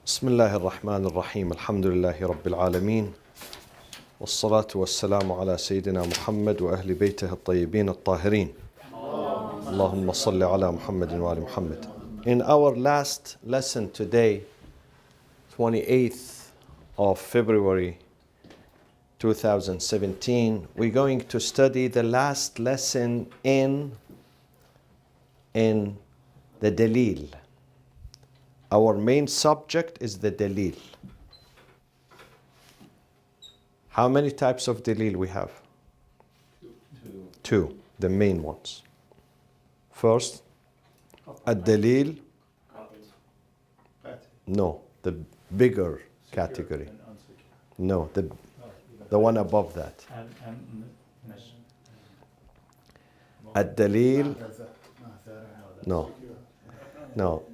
بسم الله الرحمن الرحيم الحمد لله رب العالمين والصلاة والسلام على سيدنا محمد وأهل بيته الطيبين الطاهرين اللهم صل على محمد وآل محمد. In our last lesson today, 28th of February 2017, we're going to study the last lesson in the Dalil. Our main subject is the Dalil. How many types of Dalil we have? Two, the main ones. First, Ad-Dalil. No, the bigger category. No, the one above that. Ad-Dalil. No,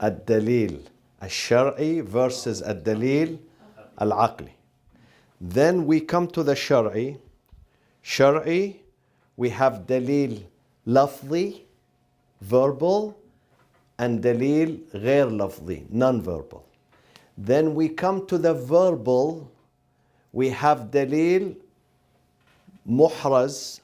Ad-Dalil al-Shar'i versus Ad-Dalil al-Aqli. Then we come to the Shar'i. Shar'i, we have Dalil lafzi, verbal, and Dalil ghair lafzi, non-verbal. Then we come to the verbal, we have Dalil muhraz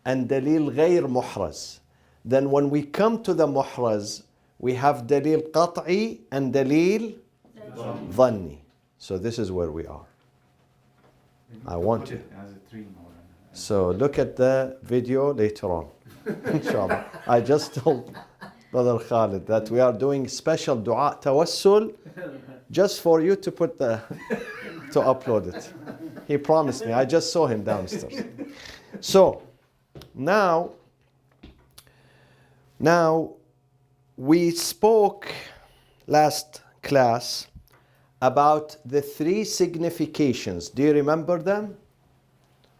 and Dalil ghair muhraz. Then when we come to the muhraz, we have Dalil qat'i and Dalil dhanni. So this is where we are. I want you. So look at the video later on. Inshallah. I just told Brother Khalid that we are doing special dua tawassul just for you to to upload it. He promised me. I just saw him downstairs. So now we spoke last class about the three significations. Do you remember them?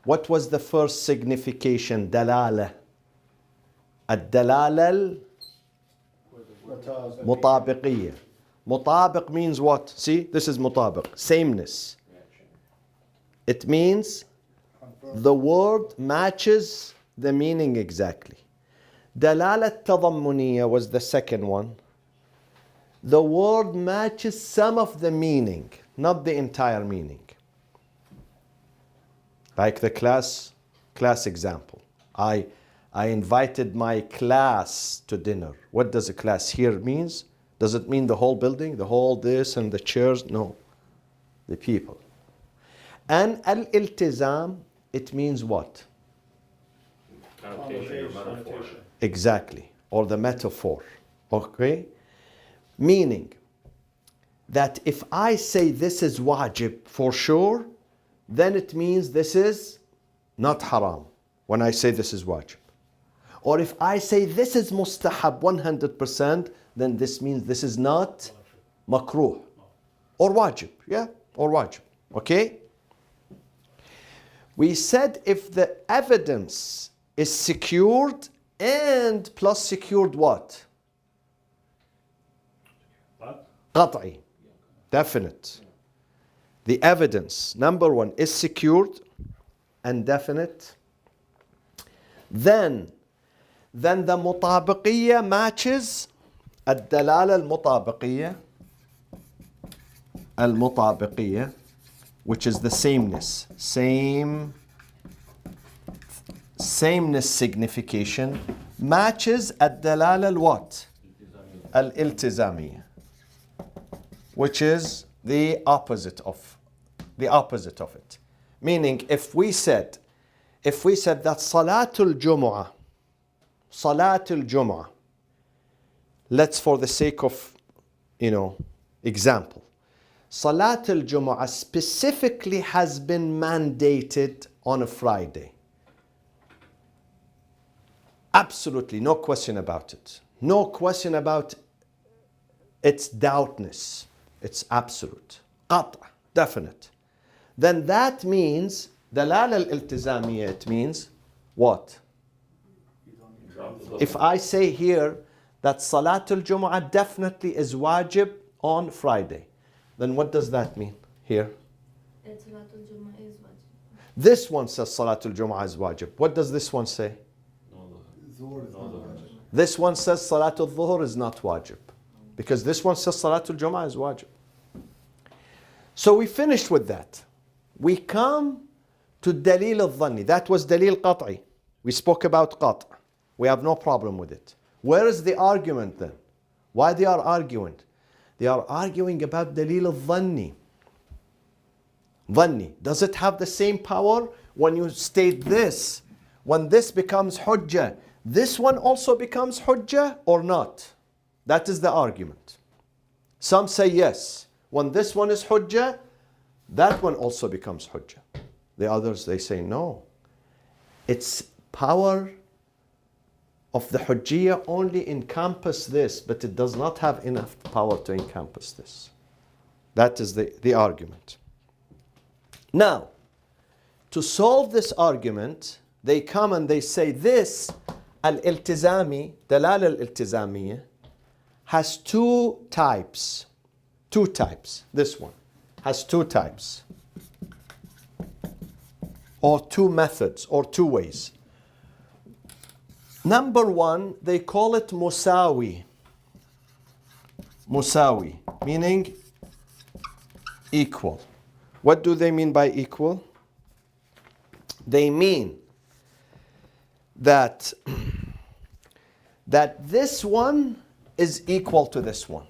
What was the first signification? Dalala. Ad-dalala al-mutabiqiyya. Mutabiq means what? See, this is mutabiq. Sameness. It means the word matches the meaning exactly. Dalala al-tadammuniyya was the second one. The word matches some of the meaning, not the entire meaning. Like the class example. I invited my class to dinner. What does a class here means? Does it mean the whole building, the whole this and the chairs? No, the people. And al-iltizam, it means what? Exactly, or the metaphor. Okay? Meaning that if I say this is wajib for sure, then it means this is not haram when I say this is wajib. Or if I say this is mustahab 100%, then this means this is not makruh or wajib. Yeah, or wajib. Okay? We said if the evidence is secured and plus secured what? Qat'i, definite. The evidence, number one, is secured and definite. Then the mutabiqiyya matches ad-dalala al-mutabiqiyya, which is the sameness. Sameness signification matches ad-dalala al-what? Al-iltizamiyya, which is the opposite of it. Meaning, if we said that Salatul Jumu'ah, let's for the sake of, example, Salatul Jumu'ah specifically has been mandated on a Friday. Absolutely, no question about it. No question about its doubtness. It's absolute. Qat', definite. Then that means, dalal al-iltizamiyya, it means what? If I say here that Salatul Jumu'ah definitely is wajib on Friday, then what does that mean here? Salatul Jumu'ah is wajib. This one says Salatul Jumu'ah is wajib. What does this one say? This one says Salatul Dhuhr is not wajib. Because this one says Salatul Jumu'ah is wajib. So we finished with that. We come to dalil al-dhanni. That was dalil qat'i. We spoke about qat'. We have no problem with it. Where is the argument then? Why they are arguing? They are arguing about dalil al-dhanni. Dhanni. Does it have the same power when you state this? When this becomes hujjah, this one also becomes hujjah or not? That is the argument. Some say yes. When this one is hujjah, that one also becomes hujjah. The others, they say no. Its power of the hujjiyah only encompass this, but it does not have enough power to encompass this. That is the argument. Now, to solve this argument, they come and they say this al-iltizami, dalal al-iltizamiyya, has two types. Two types. This one has two types. Or two methods, or two ways. Number one, they call it musawi. Musawi, meaning equal. What do they mean by equal? They mean that this one is equal to this one.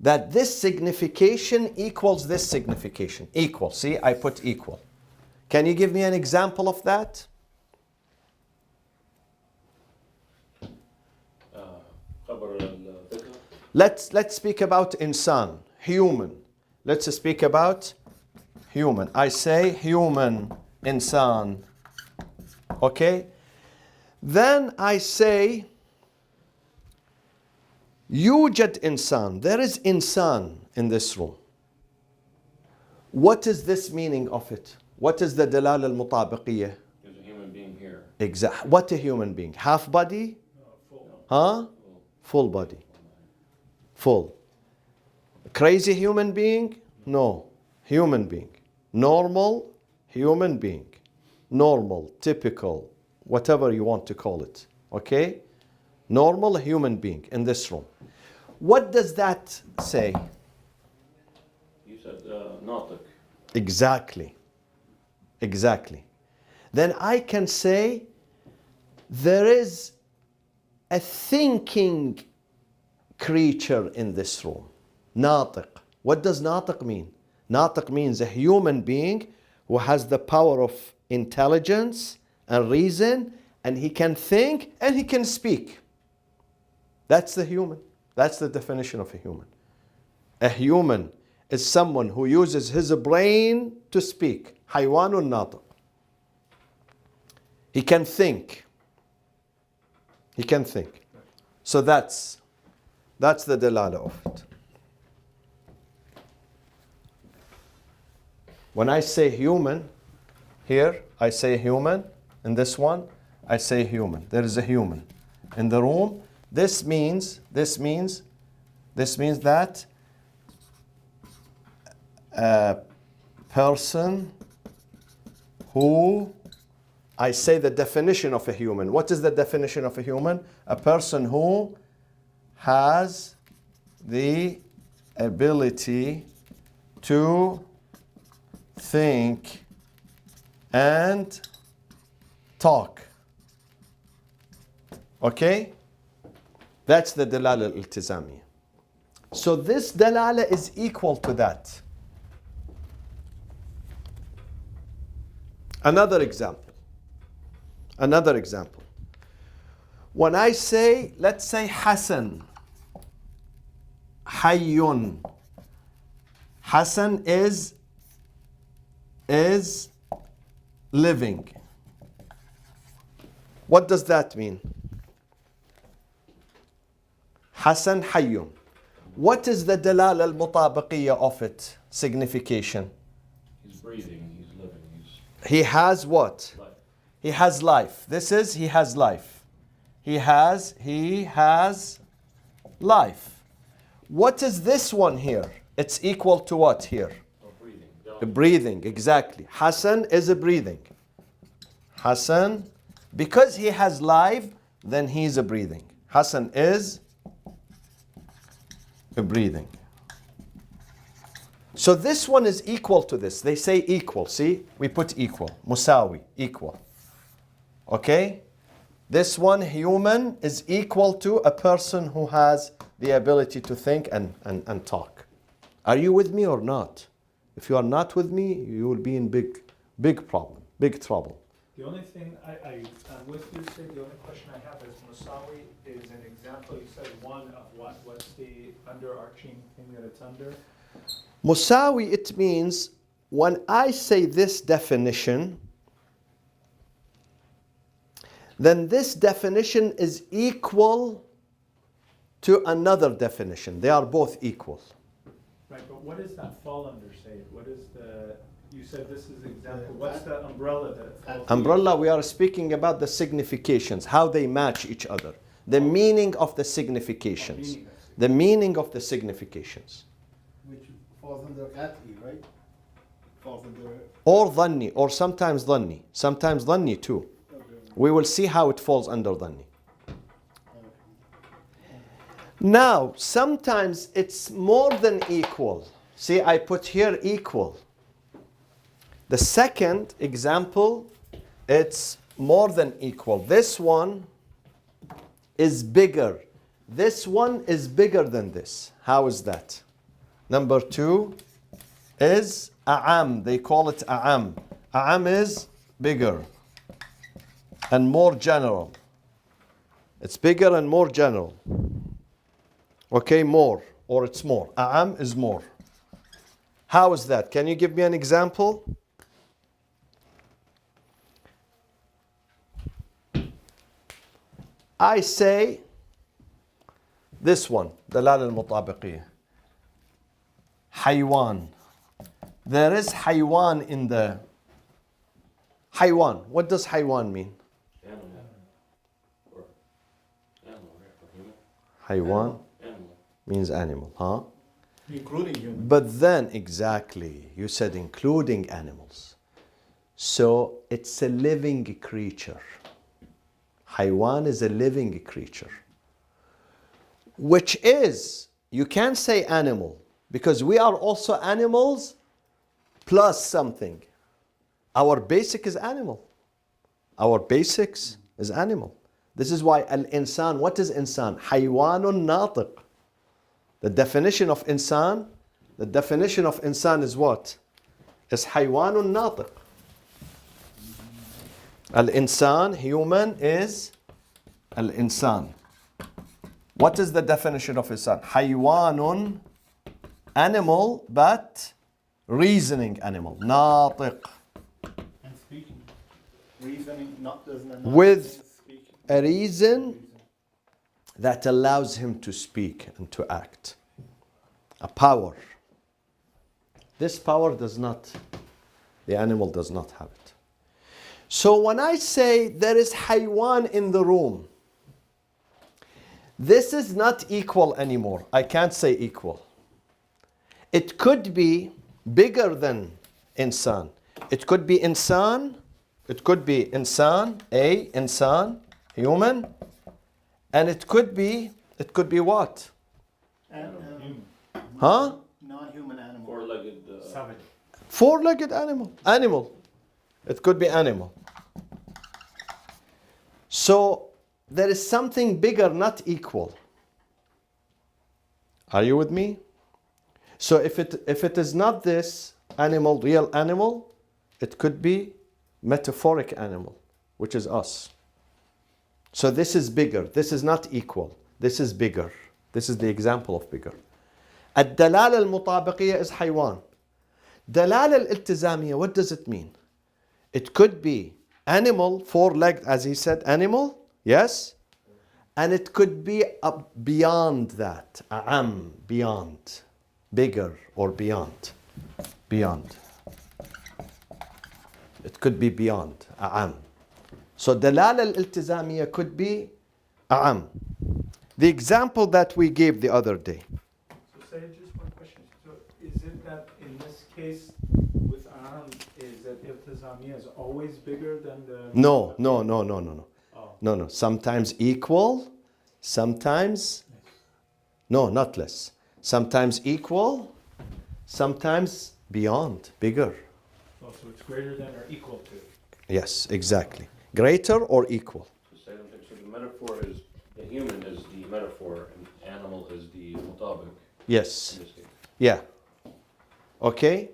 That this signification equals this signification. Equal. See, I put equal. Can you give me an example of that? Let's speak about insan, human. Let's speak about human. I say human, insan. Okay? Then I say yujad insan. There is insan in this room. What is this meaning of it? What is the dalal al-mutabiqiyah? There's a human being here. Exactly. What a human being? Half body? Full. Huh? Full body. Full. Crazy human being? No. Human being. Normal human being. Normal, typical, whatever you want to call it. Okay? Normal human being in this room. What does that say? You said natiq. Exactly. Exactly. Then I can say there is a thinking creature in this room. Natiq. What does natiq mean? Natiq means a human being who has the power of intelligence and reason, and he can think and he can speak. That's the human. That's the definition of a human. A human is someone who uses his brain to speak. Haywanun natiq. He can think. He can think. So that's the dalala of it. When I say human, here I say human. In this one, I say human. There is a human in the room. This means that a person who, I say the definition of a human. What is the definition of a human? A person who has the ability to think and talk. Okay? That's the dalala al-iltizamiyya. So this dalala is equal to that. Another example. Another example. When I say, let's say Hassan, Hayyun. Hassan is living. What does that mean? Hassan Hayyun. What is the dalal al-mutabiqiyya of it? Signification. He's breathing, he's living, He has what? life. He has life. This is he has life. He has life. What is this one here? It's equal to what here? Oh, breathing. Breathing, exactly. Hassan is a breathing. Hassan, because he has life, then he is a breathing. Hassan is a breathing. So this one is equal to this. They say equal. See, we put equal. Musawi, equal. Okay? This one, human, is equal to a person who has the ability to think and talk. Are you with me or not? If you are not with me, you will be in big problem, big trouble. The only thing I'm with you, Sid, the only question I have is Musawi is an example. You said one of what? What's the underarching thing that it's under? Musawi, it means when I say this definition, then this definition is equal to another definition. They are both equal. Right, but what does that fall under, say? What is the, you said this is example, what's the umbrella that it falls under? Umbrella, we are speaking about the significations, how they match each other. The meaning of the significations. The meaning of the significations. Which falls under Qat'i, right? Falls under. Or dhanni, or sometimes dhanni. Sometimes dhanni too. We will see how it falls under dhanni. Now, sometimes it's more than equal. See, I put here equal. The second example, it's more than equal. This one is bigger. This one is bigger than this. How is that? Number two is a'am. They call it a'am. A'am is bigger and more general. It's bigger and more general. Okay, more, or it's more. A'am is more. How is that? Can you give me an example? I say this one, دلالة المطابقية. حيوان. There is حيوان in the حيوان. What does حيوان mean? Animal. Or animal, right? Or human? حيوان Animal. means animal, huh? Including human. But then, exactly, you said including animals. So it's a living creature. Haywan is a living creature. Which is, you can't say animal, because we are also animals plus something. Our basic is animal. Our basics is animal. This is why al-insan, what is insan? Haywanun natiq. The definition of insan is what? Is haywanun natiq. Al-insan, human, is al-insan. What is the definition of insan? Haywanun, animal, but reasoning animal. Natiq. And speaking. Reasoning, not doesn't not With speaking. a reason that allows him to speak and to act. A power. This power does not, the animal does not have it. So when I say there is haywan in the room, this is not equal anymore. I can't say equal. It could be bigger than insan. It could be insan. It could be insan, insan, human. And it could be what? Human. Huh? Non-human animal. Four-legged. Savage. Four-legged animal. Animal. It could be animal. So there is something bigger, not equal. Are you with me? So if it is not this animal, real animal, it could be metaphoric animal, which is us. So this is bigger. This is not equal. This is bigger. This is the example of bigger. الدلالة المطابقية is حيوان. دلالة الالتزامية, what does it mean? It could be animal, four-legged, as he said, animal, yes? And it could be beyond that, beyond, bigger or beyond, beyond. It could be beyond, So دلالة الالتزامية could be أعم. The example that we gave the other day. So say just one question. So is it that in this case with is that iltizamiya is always bigger than the... No. Oh. No. Sometimes equal, sometimes, no, not less. Sometimes equal, sometimes beyond, bigger. Oh, so it's greater than or equal to. Yes, exactly. Greater or equal. So the metaphor is, the human is the metaphor, and animal is the mutabiq Yes. in this case. Yeah. Okay?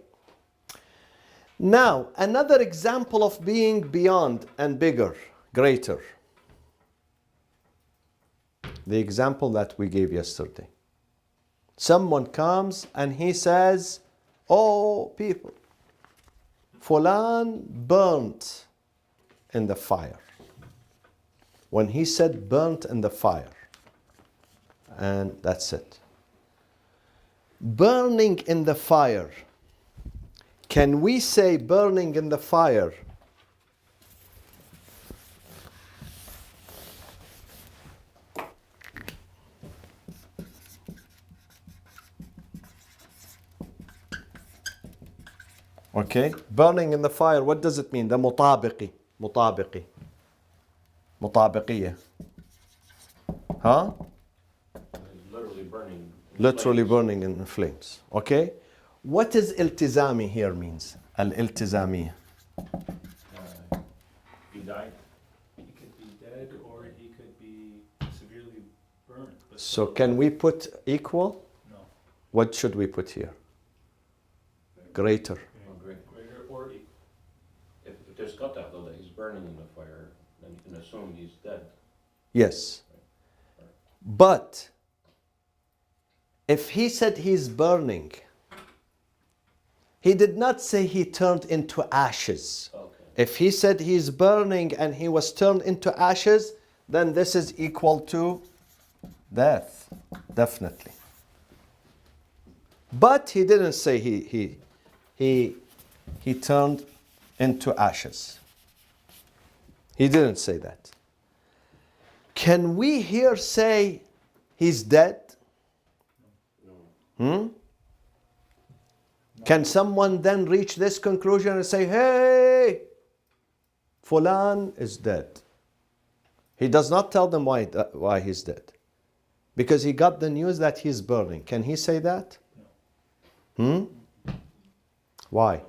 Now, another example of being beyond and bigger, greater. The example that we gave yesterday. Someone comes and he says, "Oh, people, Fulan burnt in the fire." When he said burnt in the fire, and that's it. Burning in the fire. Can we say burning in the fire? Okay, burning in the fire, what does it mean? The mutabiqi, mutabiqi, mutabiqiyya. Huh? It's literally burning. in Literally flames. burning in flames. Okay? What is iltizami here means? Al-iltizami. He died. He could be dead or he could be severely burnt. But So still can we put equal? No. What should we put here? Greater. Oh, great. Greater or equal. If there's qata though, that he's burning in the fire, then you can assume he's dead. Yes. But if he said he's burning, he did not say he turned into ashes. Okay. If he said he's burning and he was turned into ashes, then this is equal to death, definitely. But he didn't say he turned into ashes. He didn't say that. Can we here say he's dead? Hmm? Can someone then reach this conclusion and say, "Hey, Fulan is dead"? He does not tell them why he's dead. Because he got the news that he's burning. Can he say that? Hmm? Why?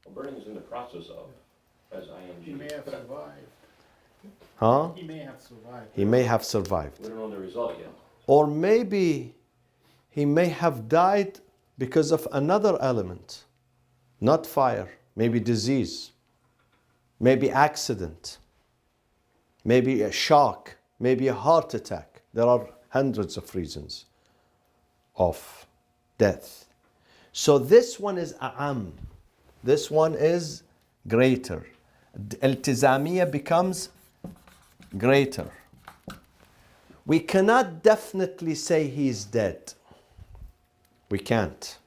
Well, burning is in the process of, as He ing. may have survived. Huh? He may have survived. He may have survived. We don't know the result yet. Or maybe he may have died because of another element, not fire, maybe disease, maybe accident, maybe a shock, maybe a heart attack. There are hundreds of reasons of death. So this one is a'am. This one is greater. Iltizamiyya becomes greater. We cannot definitely say he's dead. We can't.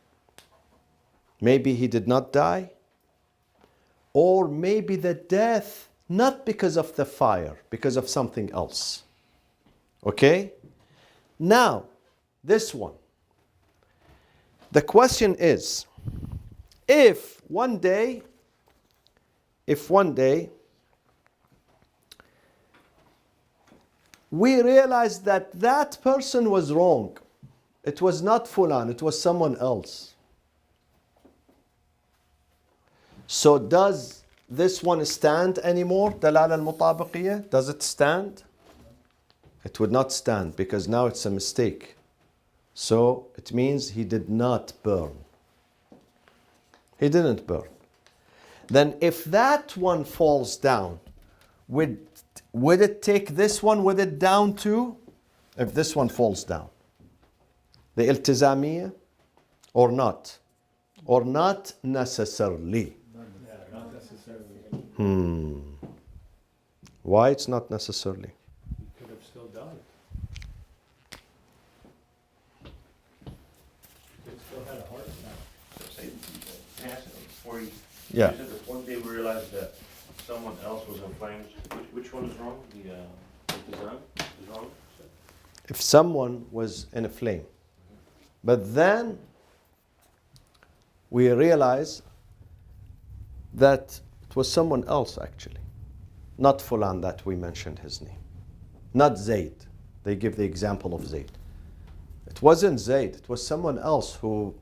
Maybe he did not die, or maybe the death not because of the fire, because of something else. Okay? Now, this one. The question is, if one day we realize that that person was wrong, it was not Fulan, it was someone else. So does this one stand anymore? Dalal al-mutabiqiyya? Does it stand? It would not stand because now it's a mistake. So it means he did not burn. He didn't burn. Then if that one falls down, would it take this one with it down too? If this one falls down. The iltizamiyya or not? Or not necessarily? Yeah, not necessarily. Why it's not necessarily? He could have still died. He could still had a heart attack. Before you, Yeah. you said that one day we realized that someone else was in flames. Which one is wrong? The design is wrong? If someone was in a flame, but then we realize that it was someone else actually, not Fulan that we mentioned his name, not Zayd. They give the example of Zayd. It wasn't Zayd, it was someone else who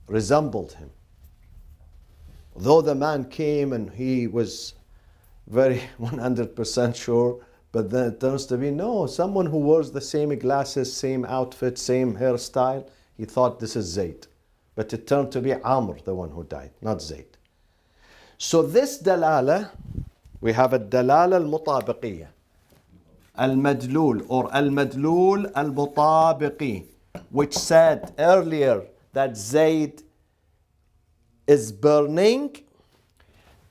resembled him. Though the man came and he was very 100% sure, but then it turns to be no, someone who wears the same glasses, same outfit, same hairstyle. He thought this is Zayd. But it turned to be Amr, the one who died, not Zayd. So this dalala, we have a dalala al-mutabiqiyya. Al-madlul or al-madlul al-mutabiqi, which said earlier that Zayd is burning,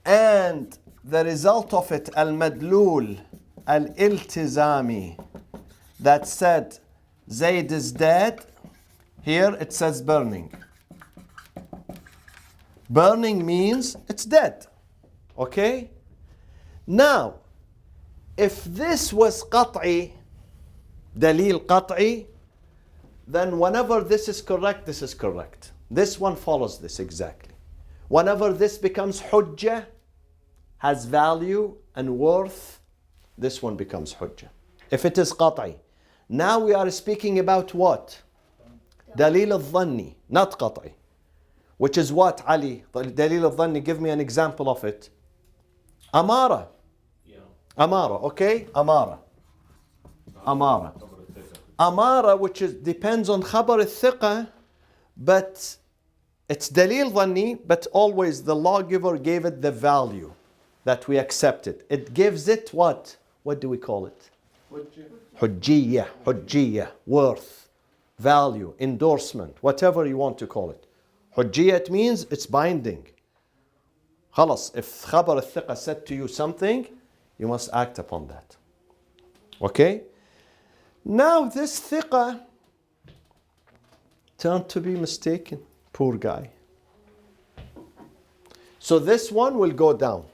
and the result of it, al-madlul al-iltizami, that said Zayd is dead. Here it says burning. Burning means it's dead. Okay? Now, if this was qat'i, dalil qat'i, then whenever this is correct, this is correct. This one follows this exactly. Whenever this becomes hujjah, has value and worth, this one becomes hujjah. If it is qat'i. Now we are speaking about what? Dalil al-dhanni, not qat'i. Which is what, Ali? Dalil al-dhanni, give me an example of it. Amara. Yeah. Amara, okay? Amara. Amara. Amara, which is, depends on khabar al-thiqa, but it's dalil dhanni, but always the lawgiver gave it the value that we accept it. It gives it what? What do we call it? Hujjiyah, hujjiyah, worth, value, endorsement, whatever you want to call it. Hujjiyah, it means it's binding. Khalas, if khabar al-thiqa said to you something, you must act upon that. Okay? Now this thiqa turned to be mistaken. Poor guy. So this one will go down.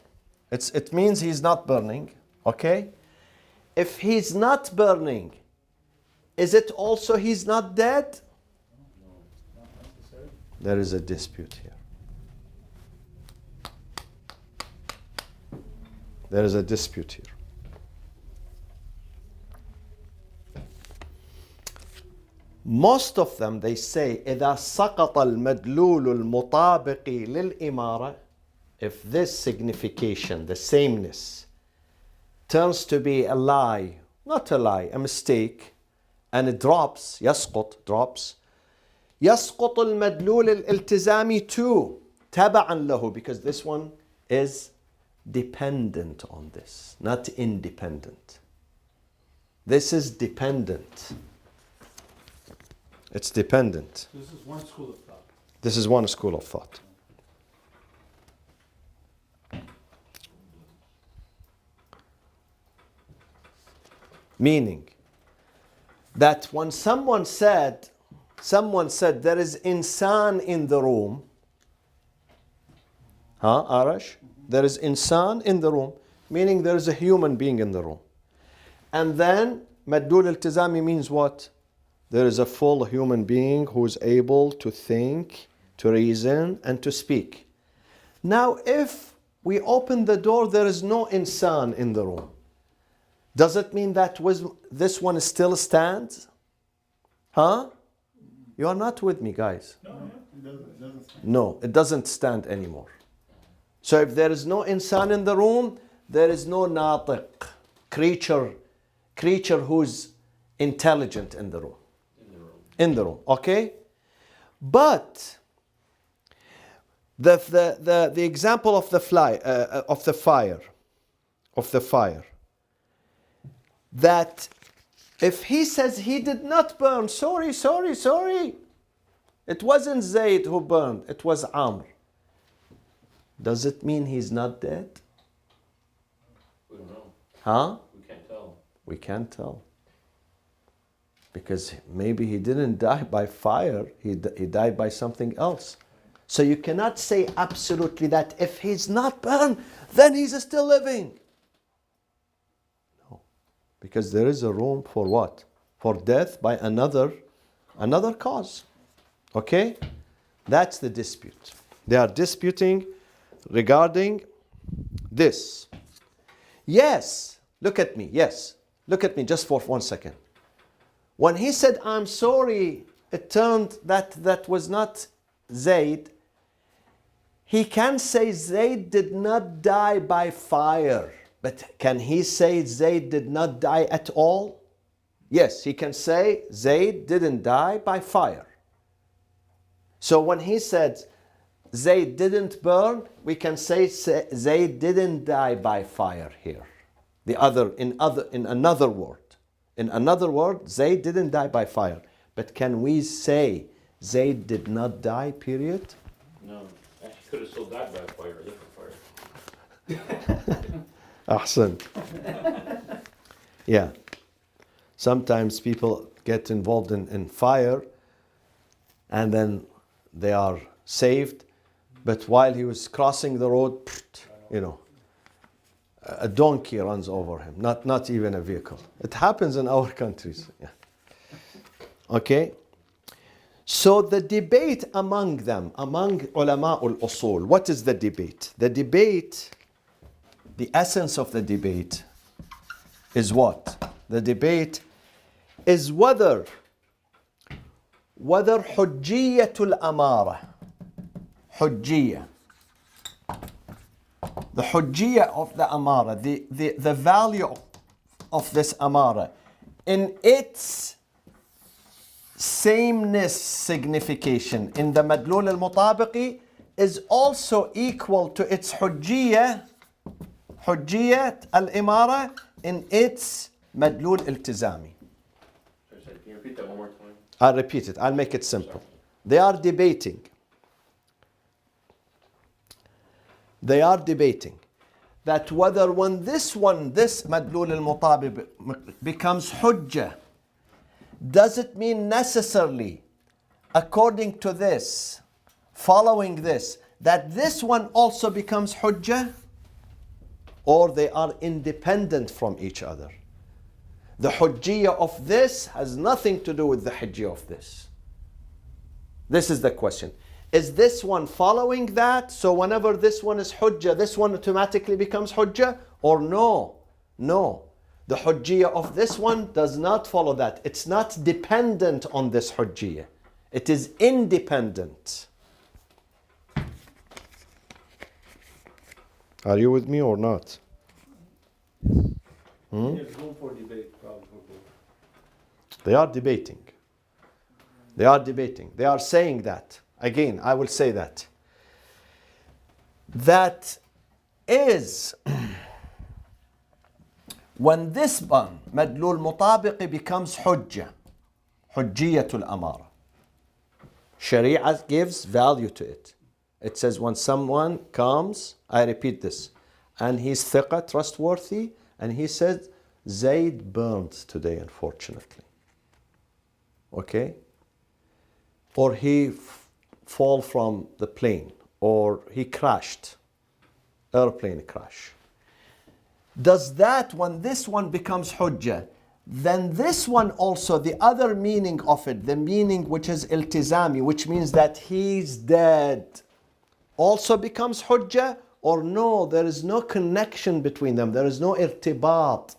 It means he's not burning. Okay? If he's not burning, is it also he's not dead? There is a dispute here. There is a dispute here. Most of them, they say, إذا سقط المدلول المطابق للإمارة, if this signification, the sameness, turns to be a lie, not a lie, a mistake, and it drops, يسقط, drops, يسقط المدلول الالتزامي too, تبعا له, because this one is dependent on this, not independent. This is dependent. It's dependent. This is one school of thought. This is one school of thought. Meaning that when someone said there is insan in the room, Arash? There is insan in the room, meaning there is a human being in the room. And then Maddul Iltizami means what? There is a full human being who is able to think, to reason, and to speak. Now, if we open the door, there is no insan in the room. Does it mean that this one still stands? Huh? You are not with me, guys. No, it doesn't stand anymore. So if there is no insan in the room, there is no natiq, creature who's intelligent in the room. In the room, okay? But the example of the fire, that if he says he did not burn, sorry, it wasn't Zayd who burned, it was Amr. Does it mean he's not dead? We don't know. Huh? We can't tell. We can't tell. Because maybe he didn't die by fire, he died by something else. So you cannot say absolutely that if he's not burned, then he's still living. No. Because there is a room for what? For death by another cause. Okay? That's the dispute. They are disputing regarding this. Yes, look at me, yes. Look at me just for 1 second. When he said, I'm sorry, it turned that was not Zayd, he can say Zayd did not die by fire. But can he say Zayd did not die at all? Yes, he can say Zayd didn't die by fire. So when he said Zayd didn't burn, we can say Zayd didn't die by fire here. In another word, Zayd didn't die by fire. But can we say Zayd did not die, period? No, actually could have still died by a fire, a different fire. Ahsan. Yeah. Sometimes people get involved in fire and then they are saved, but while he was crossing the road, a donkey runs over him, not even a vehicle. It happens in our countries. Yeah. Okay? So the debate among them, among ulama al-usul, what is the debate? The debate, the essence of the debate is what? The debate is whether hujjiyatul amara, hujjiyah, the hujjiyah of the amara, the value of this amara in its sameness signification in the madlul al-mutabiqi is also equal to its hujjiyah al-imara in its madlul iltizami. Sorry, can you repeat that one more time? I'll repeat it. I'll make it simple. They are debating that whether when this madlul al-mutabiq becomes hujjah, does it mean necessarily, according to this, following this, that this one also becomes hujjah? Or they are independent from each other? The hujjiyah of this has nothing to do with the hujjiyah of this. This is the question. Is this one following that? So whenever this one is hujjah, this one automatically becomes hujjah? Or no? No. The hujjiyah of this one does not follow that. It's not dependent on this hujjiyah. It is independent. Are you with me or not? There's room for debate, probably for both. They are debating. They are debating. They are saying that. Again, I will say that. That is when this one, madlul mutabiqi, becomes hujjah, hujjiyatul amara. Sharia gives value to it. It says when someone comes, I repeat this, and he's thiqa, trustworthy, and he says, Zayd burned today, unfortunately. Okay? Or he fall from the plane, or he crashed, airplane crash. Does that, when this one becomes hujjah, then this one also, the other meaning of it, the meaning which is iltizami, which means that he's dead, also becomes hujjah? Or no, there is no connection between them. There is no irtibat.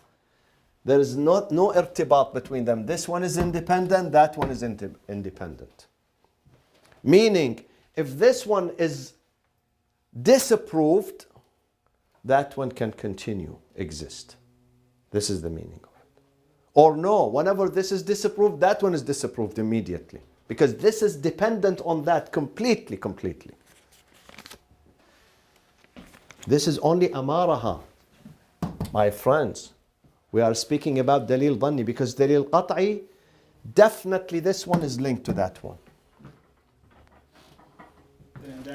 There is no irtibat between them. This one is independent, that one is independent. Meaning, if this one is disapproved, that one can continue, exist. This is the meaning of it. Or no, whenever this is disapproved, that one is disapproved immediately. Because this is dependent on that completely. This is only amaraha. My friends, we are speaking about dalil dhanni because dalil qat'i, definitely this one is linked to that one.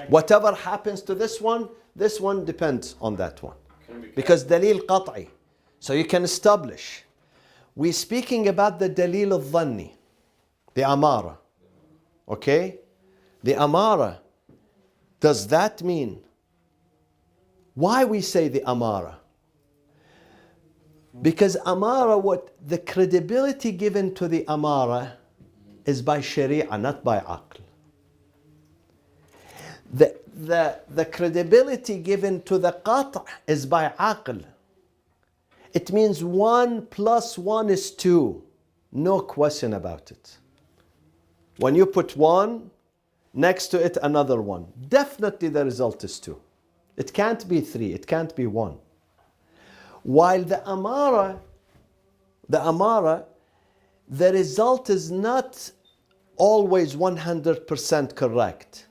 Whatever happens to this one depends on that one. Because dalil qat'i. So you can establish. We're speaking about the dalil al-dhanni, the amara. Okay? The amara. Does that mean, why we say the amara? Because amara, what the credibility given to the amara is by sharia, not by aql. The credibility given to the qat' is by aql. It means 1 + 1 is 2. No question about it. When you put 1 next to it another 1. Definitely the result is 2. It can't be 3, it can't be 1. While the amara, the result is not always 100% correct.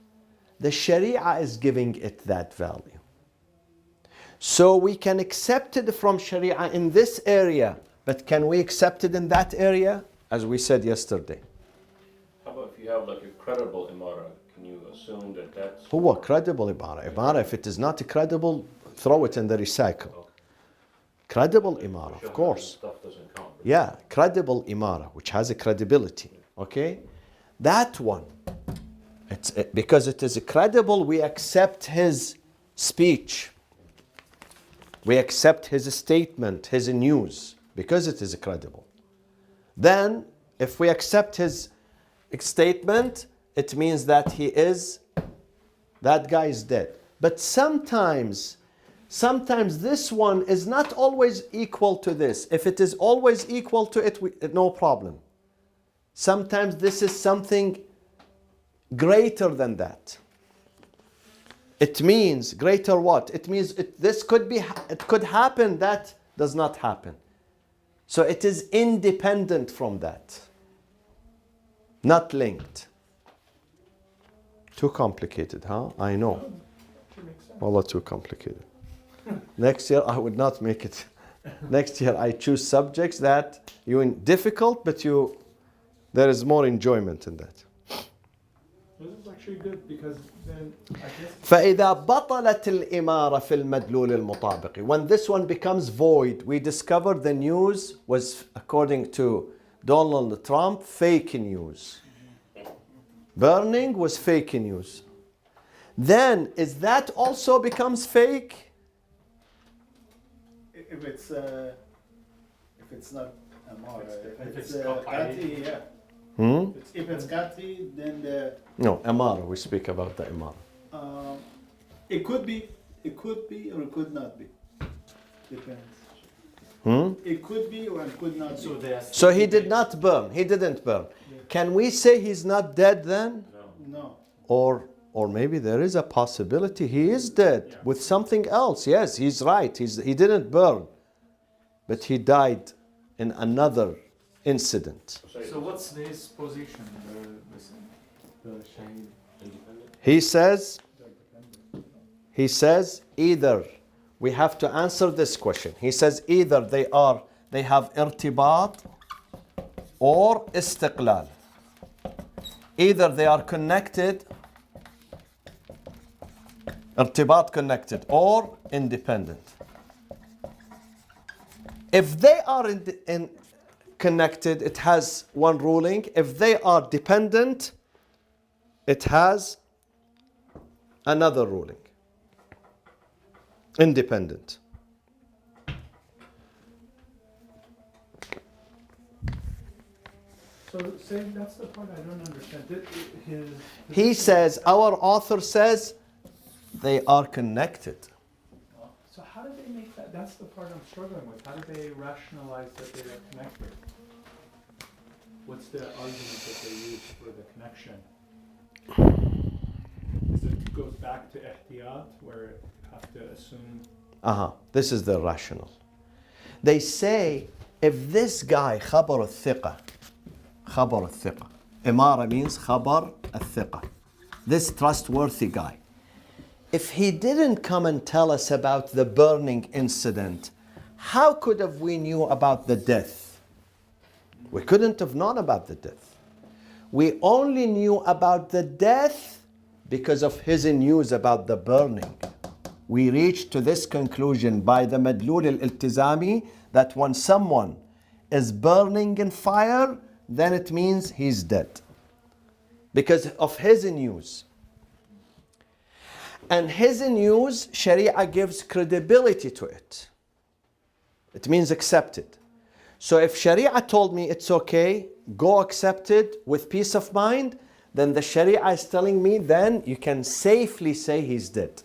The Sharia is giving it that value. So we can accept it from Sharia in this area, but can we accept it in that area? As we said yesterday. How about if you have like a credible imara? Can you assume that that's... هو credible imara. Imara, if it is not credible, throw it in the recycle. Credible imara, of course. Stuff doesn't count. Yeah, credible imara, which has a credibility. Okay? That one, because it is credible, we accept his speech. We accept his statement, his news, because it is credible. Then, if we accept his statement, it means that that guy is dead. But sometimes this one is not always equal to this. If it is always equal to it, no problem. Sometimes this is something greater than that. It means greater what? It means it could happen, that does not happen. So it is independent from that. Not linked. Too complicated, huh? I know. Wallah, too complicated. Next year I would not make it. Next year I choose subjects that difficult, but there is more enjoyment in that. This is actually good because then I guess فإذا بطلت الإمارة في المدلول المطابق. When this one becomes void, we discovered the news was, according to Donald Trump, fake news. Burning was fake news. Then, is that also becomes fake? If it's not Amara, If if it's it's Qat'i, yeah. Hmm? If it's Qat'i, then No, Amara. We speak about the Amara. it could be, or it could not be. Depends. Hmm? It could be or it could not be. So he did not burn. He didn't burn. Can we say he's not dead then? No. Or maybe there is a possibility he is dead with something else. Yes, he's right. He didn't burn. But he died in another incident. So what's his position, the Shaheed? Independent? He says either, we have to answer this question. He says either they have irtibat or istiqlal. Either they are connected, irtibat connected, or independent. If they are connected, it has one ruling. If they are dependent, it has another ruling. Independent. So say that's the part I don't understand. He says, our author says, they are connected. So how do they make that? That's the part I'm struggling with. How do they rationalize that they are connected? What's the argument that they use for the connection? It goes back to ihtiyat, where you have to assume. This is the rational. They say, if this guy, khabar al-thiqa, imara means khabar al-thiqa, this trustworthy guy, if he didn't come and tell us about the burning incident, how could have we knew about the death? We couldn't have known about the death. We only knew about the death because of his news about the burning. We reached to this conclusion by the madlul al-iltizami that when someone is burning in fire, then it means he's dead. Because of his news. And his news, Sharia gives credibility to it. It means accepted. So if Sharia told me it's okay, go accept it with peace of mind, then the Sharia is telling me then you can safely say he's dead.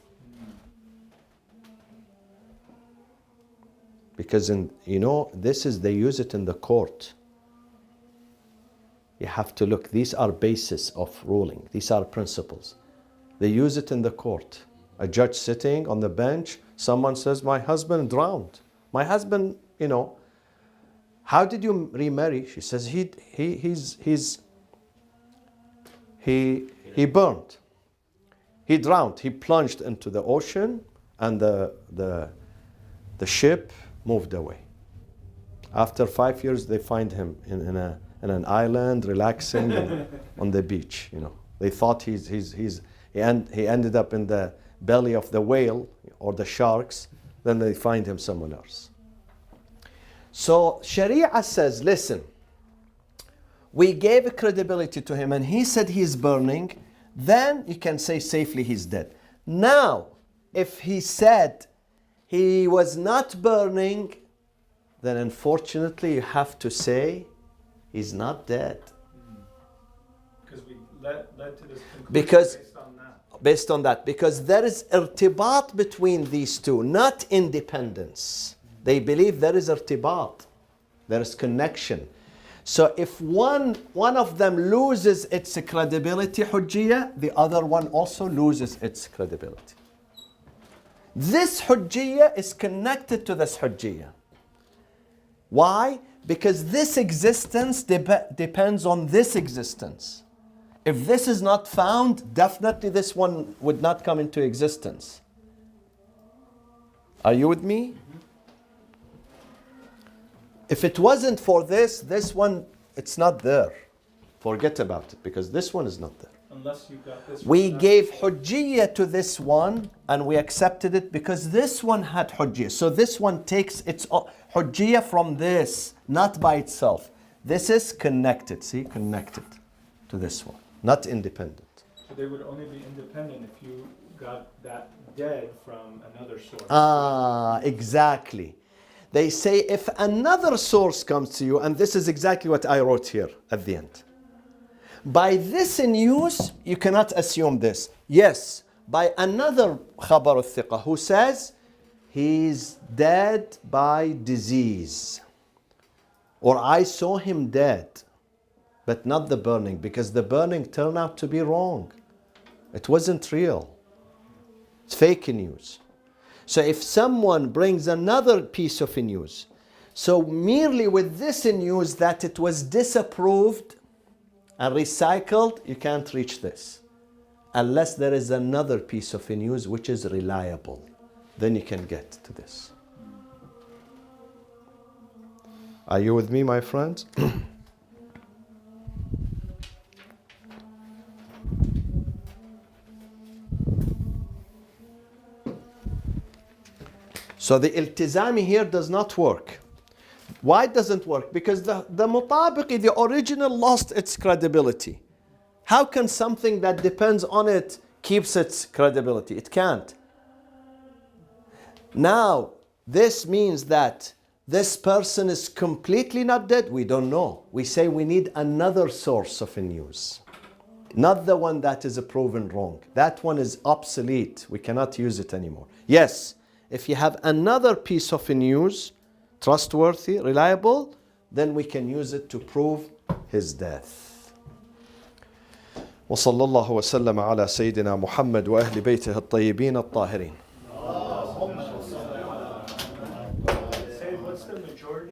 Because they use it in the court. You have to look. These are basis of ruling. These are principles. They use it in the court. A judge sitting on the bench, someone says, my husband drowned. My husband, how did you remarry? She says, he burned. He drowned. He plunged into the ocean and the ship moved away. After 5 years, they find him in an island, relaxing on the beach. They thought he ended up in the belly of the whale or the sharks. Then they find him someone else. So Sharia says, listen, we gave credibility to him and he said he's burning, then you can say safely he's dead. Now, if he said he was not burning, then unfortunately you have to say he's not dead. Because we led to this conclusion Because based on that. because there is irtibat between these two, not independence. They believe there is irtibat, there is connection. So if one of them loses its credibility, hujjiyah, the other one also loses its credibility. This hujjiyah is connected to this hujjiyah. Why? Because this existence depends on this existence. If this is not found, definitely this one would not come into existence. Are you with me? If it wasn't for this one, it's not there. Forget about it, because this one is not there. Unless you got this. We from that. gave hujjiyah to this one and we accepted it because this one had hujjiyah. So this one takes its hujjiyah from this, not by itself. This is connected, see, connected to this one, not independent. So they would only be independent if you got that dead from another source. Exactly. They say if another source comes to you, and this is exactly what I wrote here at the end. By this news, you cannot assume this. Yes, by another khabar al-thiqah who says he's dead by disease, or I saw him dead, but not the burning, because the burning turned out to be wrong. It wasn't real. It's fake news. So if someone brings another piece of news, so merely with this news that it was disapproved and recycled, you can't reach this. Unless there is another piece of news which is reliable, then you can get to this. Are you with me, my friends? So the iltizami here does not work. Why it doesn't work? Because the mutabiqi, the original, lost its credibility. How can something that depends on it keeps its credibility? It can't. Now, this means that this person is completely not dead. We don't know. We say we need another source of news. Not the one that is proven wrong. That one is obsolete. We cannot use it anymore. Yes, if you have another piece of news, trustworthy, reliable, then we can use it to prove his death. وصلى الله وسلم على سيدنا محمد وأهل بيته الطيبين الطاهرين.